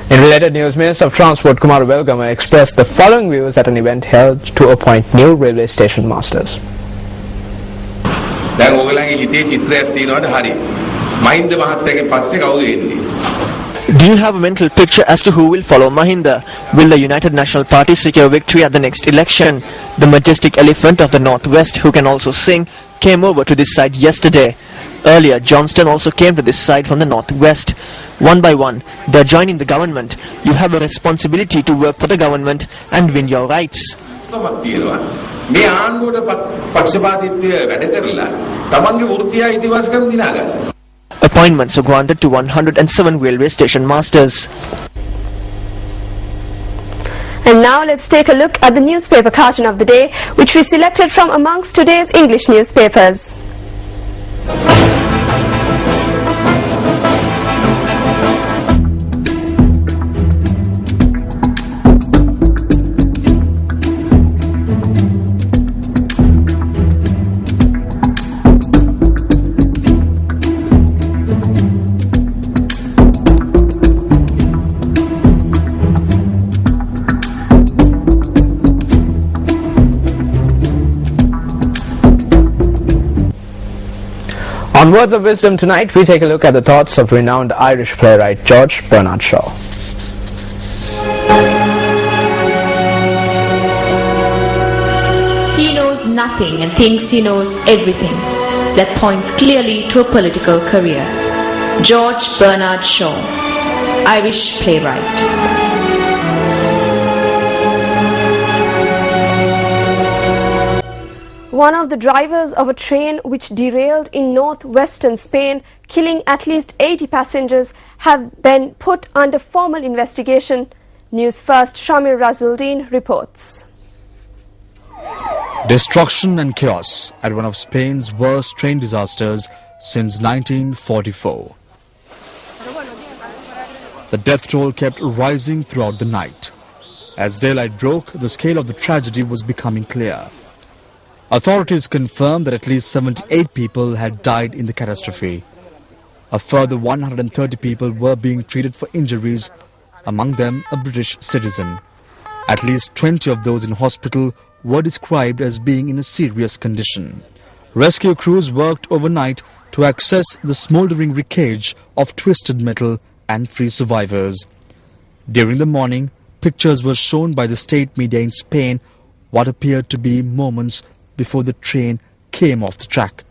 In related news, Minister of Transport Kumar Welgama expressed the following views at an event held to appoint new railway station masters. Do you have a mental picture as to who will follow Mahinda? Will the United National Party secure victory at the next election? The majestic elephant of the Northwest, who can also sing, came over to this side yesterday. Earlier, Johnston also came to this side from the Northwest. One by one, they are joining the government. You have a responsibility to work for the government and win your rights. Appointments are granted to 107 railway station masters. And now let's take a look at the newspaper cartoon of the day, which we selected from amongst today's English newspapers. On Words of Wisdom tonight, we take a look at the thoughts of renowned Irish playwright George Bernard Shaw. He knows nothing and thinks he knows everything. That points clearly to a political career. George Bernard Shaw, Irish playwright. One of the drivers of a train which derailed in northwestern Spain, killing at least 80 passengers, have been put under formal investigation. News First Shamir Razuldin reports. Destruction and chaos at one of Spain's worst train disasters since 1944. The death toll kept rising throughout the night. As daylight broke, the scale of the tragedy was becoming clear. Authorities confirmed that at least 78 people had died in the catastrophe. A further 130 people were being treated for injuries, among them a British citizen. At least 20 of those in hospital were described as being in a serious condition. Rescue crews worked overnight to access the smouldering wreckage of twisted metal and free survivors. During the morning, pictures were shown by the state media in Spain what appeared to be moments before the train came off the track.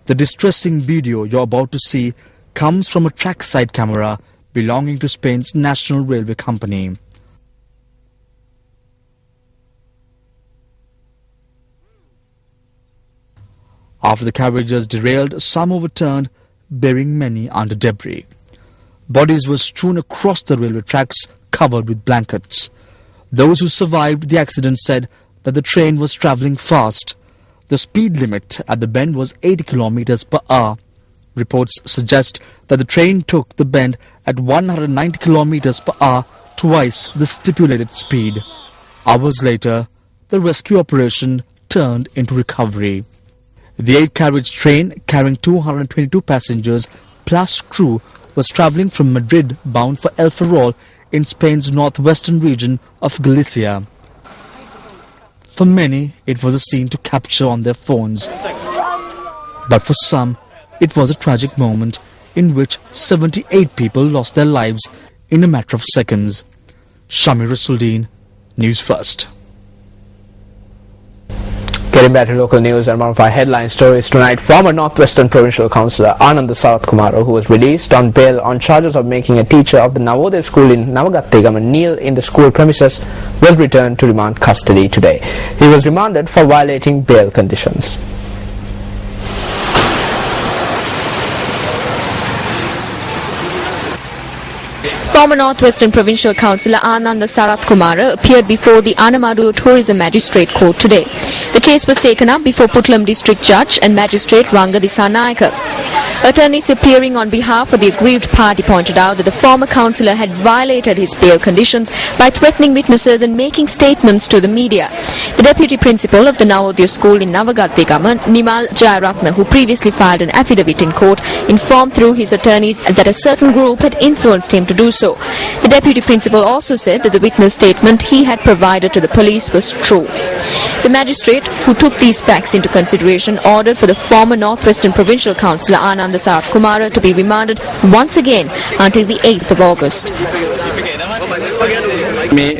The distressing video you're about to see comes from a trackside camera belonging to Spain's National Railway Company. After the carriages derailed, some overturned, burying many under debris. Bodies were strewn across the railway tracks, covered with blankets. Those who survived the accident said that the train was travelling fast. The speed limit at the bend was 80 kilometers per hour. Reports suggest that the train took the bend at 190 kilometers per hour, twice the stipulated speed. Hours later, the rescue operation turned into recovery. The 8-carriage train carrying 222 passengers plus crew was travelling from Madrid bound for El Ferrol in Spain's northwestern region of Galicia. For many, it was a scene to capture on their phones. But for some, it was a tragic moment in which 78 people lost their lives in a matter of seconds. Shamir Razuldin, News First. Getting back to local news and one of our headline stories tonight, former Northwestern Provincial Councillor Anand Sarath Kumaro, who was released on bail on charges of making a teacher of the Navodaya school in Navagattegama kneel in the school premises, was returned to remand custody today. He was remanded for violating bail conditions. Former Northwestern Provincial Councillor Anand Sarath Kumara appeared before the Anamadu Tourism Magistrate Court today. The case was taken up before Putlam District Judge and Magistrate Ranga Disanayaka. Attorneys appearing on behalf of the aggrieved party pointed out that the former councillor had violated his bail conditions by threatening witnesses and making statements to the media. The deputy principal of the Navodaya school in Navagattegama, Nimal Jayaratna, who previously filed an affidavit in court, informed through his attorneys that a certain group had influenced him to do so. The deputy principal also said that the witness statement he had provided to the police was true. The magistrate who took these facts into consideration ordered for the former Northwestern Provincial Councillor Ananda Sarath Kumara to be remanded once again until the 8th of August. We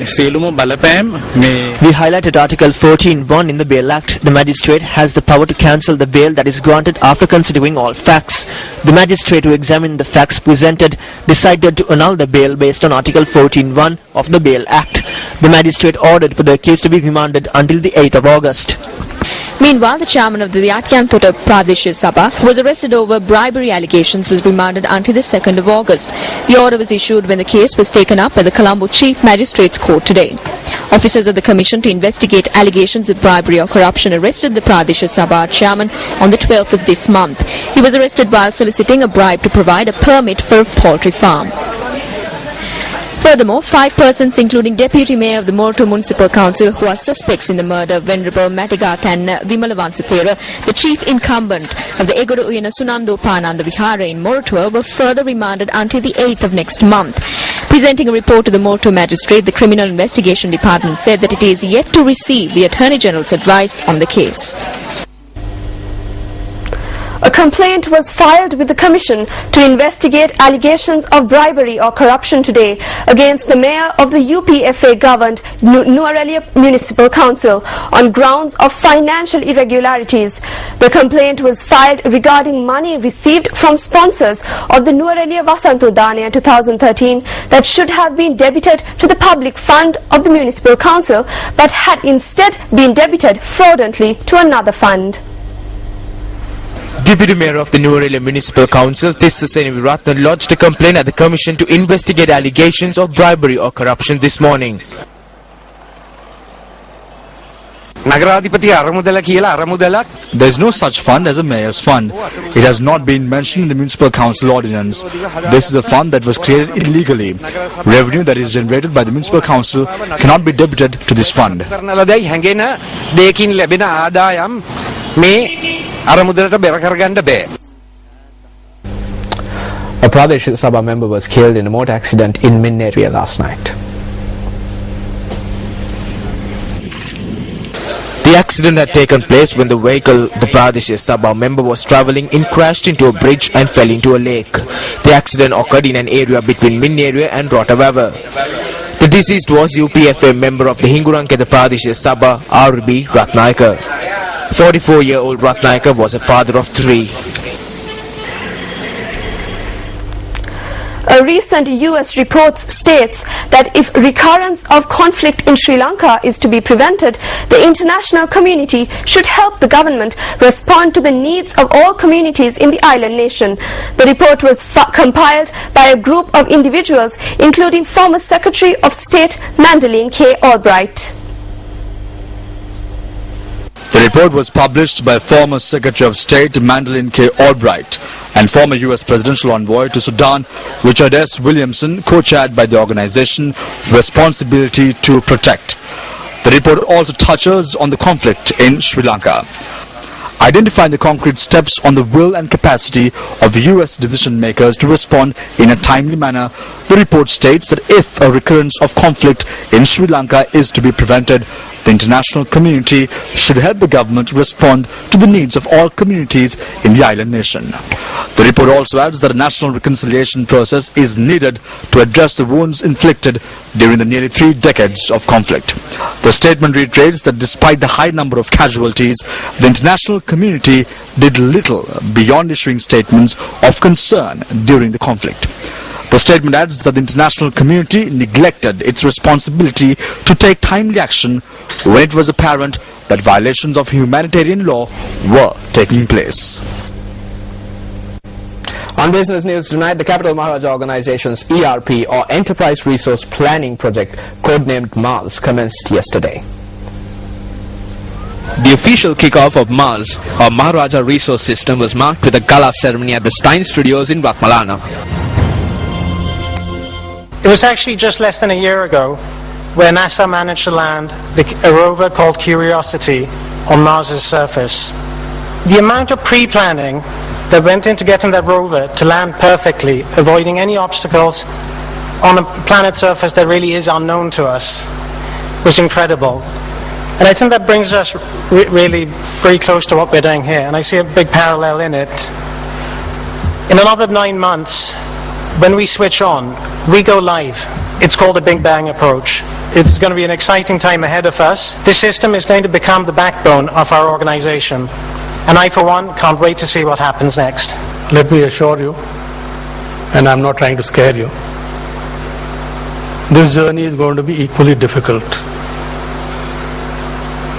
highlighted Article 14(1) in the Bail Act. The magistrate has the power to cancel the bail that is granted after considering all facts. The magistrate who examined the facts presented decided to annul the bail based on Article 14(1) of the Bail Act. The magistrate ordered for the case to be remanded until the 8th of August. Meanwhile, the chairman of the Yatkantota Pradesh Sabha, who was arrested over bribery allegations, was remanded until the 2nd of August. The order was issued when the case was taken up by the Colombo Chief Magistrates Court today. Officers of the Commission to investigate allegations of bribery or corruption arrested the Pradesh Sabha chairman on the 12th of this month. He was arrested while soliciting a bribe to provide a permit for a poultry farm. Furthermore, 5 persons, including Deputy Mayor of the Moratuwa Municipal Council, who are suspects in the murder of Venerable Matigath and Vimalavansathera, the chief incumbent of the Egodu Uyana Sunando Pananda Vihara in Moratuwa, were further remanded until the 8th of next month. Presenting a report to the Moratuwa magistrate, the Criminal Investigation Department said that it is yet to receive the Attorney General's advice on the case. A complaint was filed with the Commission to investigate allegations of bribery or corruption today against the mayor of the UPFA-governed Nuwara Eliya Municipal Council on grounds of financial irregularities. The complaint was filed regarding money received from sponsors of the Nuwara Eliya Vasantodana 2013 that should have been debited to the public fund of the Municipal Council but had instead been debited fraudulently to another fund. Deputy Mayor of the Nuwara Eliya Municipal Council, Tissa Senaviratna, lodged a complaint at the Commission to investigate allegations of bribery or corruption this morning. There is no such fund as a mayor's fund. It has not been mentioned in the municipal council ordinance. This is a fund that was created illegally. Revenue that is generated by the municipal council cannot be debited to this fund. A Pradesh Sabha member was killed in a motor accident in Min area last night. The accident had taken place when the vehicle the Pradesh Sabha member was travelling in crashed into a bridge and fell into a lake. The accident occurred in an area between Min area and Rotavawa. The deceased was UPFA member of the Hingurankeda Pradesh Sabha, R.B. Ratnayaka. 44-year-old Ratnayaka was a father of 3. A recent US report states that if recurrence of conflict in Sri Lanka is to be prevented, the international community should help the government respond to the needs of all communities in the island nation. The report was compiled by a group of individuals, including former Secretary of State Madeleine K. Albright. The report was published by former Secretary of State Madeleine K. Albright and former U.S. Presidential Envoy to Sudan Richard S. Williamson, co-chaired by the organization Responsibility to Protect. The report also touches on the conflict in Sri Lanka. Identifying the concrete steps on the will and capacity of U.S. decision makers to respond in a timely manner, the report states that if a recurrence of conflict in Sri Lanka is to be prevented, the international community should help the government respond to the needs of all communities in the island nation. The report also adds that a national reconciliation process is needed to address the wounds inflicted during the nearly 3 decades of conflict. The statement reiterates that despite the high number of casualties, the international community did little beyond issuing statements of concern during the conflict. The statement adds that the international community neglected its responsibility to take timely action when it was apparent that violations of humanitarian law were taking place. On business news tonight, the Capital Maharaja Organization's ERP or Enterprise Resource Planning Project, codenamed MARS, commenced yesterday. The official kickoff of Mars, or Maharaja Resource System, was marked with a gala ceremony at the Stein Studios in Vatmalana. It was actually just less than a year ago where NASA managed to land a rover called Curiosity on Mars' surface. The amount of pre-planning that went into getting that rover to land perfectly, avoiding any obstacles on a planet's surface that really is unknown to us, was incredible. And I think that brings us really very close to what we're doing here, and I see a big parallel in it. In another 9 months, when we switch on, we go live. It's called the Big Bang approach. It's going to be an exciting time ahead of us. This system is going to become the backbone of our organization, and I, for one, can't wait to see what happens next. Let me assure you, and I'm not trying to scare you, this journey is going to be equally difficult.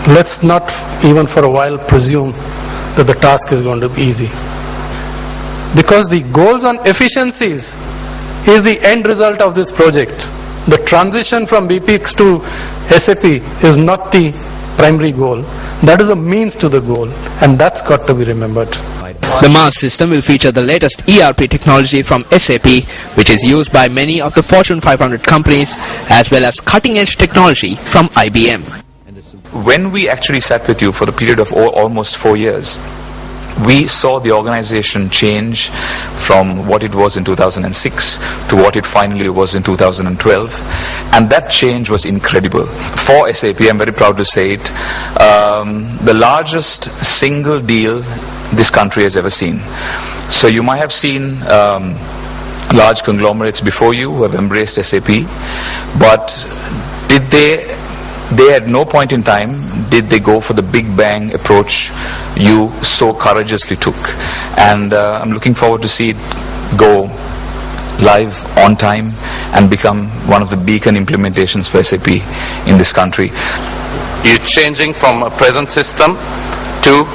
Let's not even for a while presume that the task is going to be easy. Because the goals on efficiencies is the end result of this project. The transition from BPX to SAP is not the primary goal. That is a means to the goal, and that's got to be remembered. The Mars system will feature the latest ERP technology from SAP, which is used by many of the Fortune 500 companies, as well as cutting-edge technology from IBM. When we actually sat with you for a period of almost 4 years, we saw the organization change from what it was in 2006 to what it finally was in 2012, and that change was incredible. For SAP, I'm very proud to say it, the largest single deal this country has ever seen. So you might have seen large conglomerates before you who have embraced SAP, but they at no point in time did they go for the Big Bang approach you so courageously took. And I'm looking forward to see it go live on time and become one of the beacon implementations for SAP in this country. You're changing from a present system to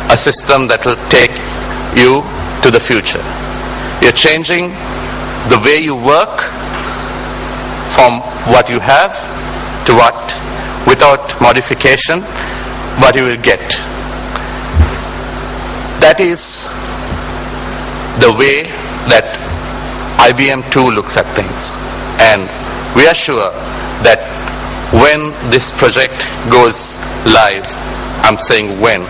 a system that will take you to the future. You're changing the way you work from what you have to what, without modification, what you will get. That is the way that IBM too looks at things. And we are sure that when this project goes live, I'm saying when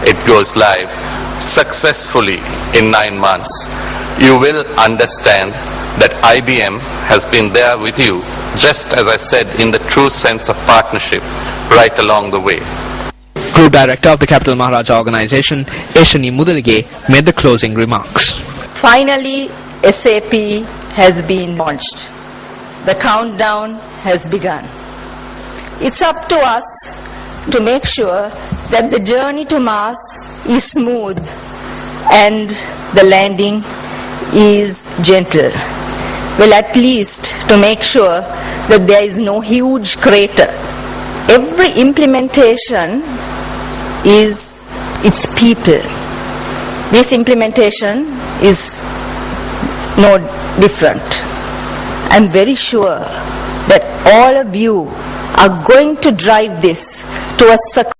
it goes live successfully in 9 months, you will understand that IBM has been there with you, just as I said, in the true sense of partnership right along the way. Group Director of the Capital Maharaja Organization, Eshani Mudalige, made the closing remarks. Finally, SAP has been launched. The countdown has begun. It's up to us to make sure that the journey to Mars is smooth and the landing is gentle. Well, at least to make sure that there is no huge crater. Every implementation is its people. This implementation is no different. I'm very sure that all of you are going to drive this to a success.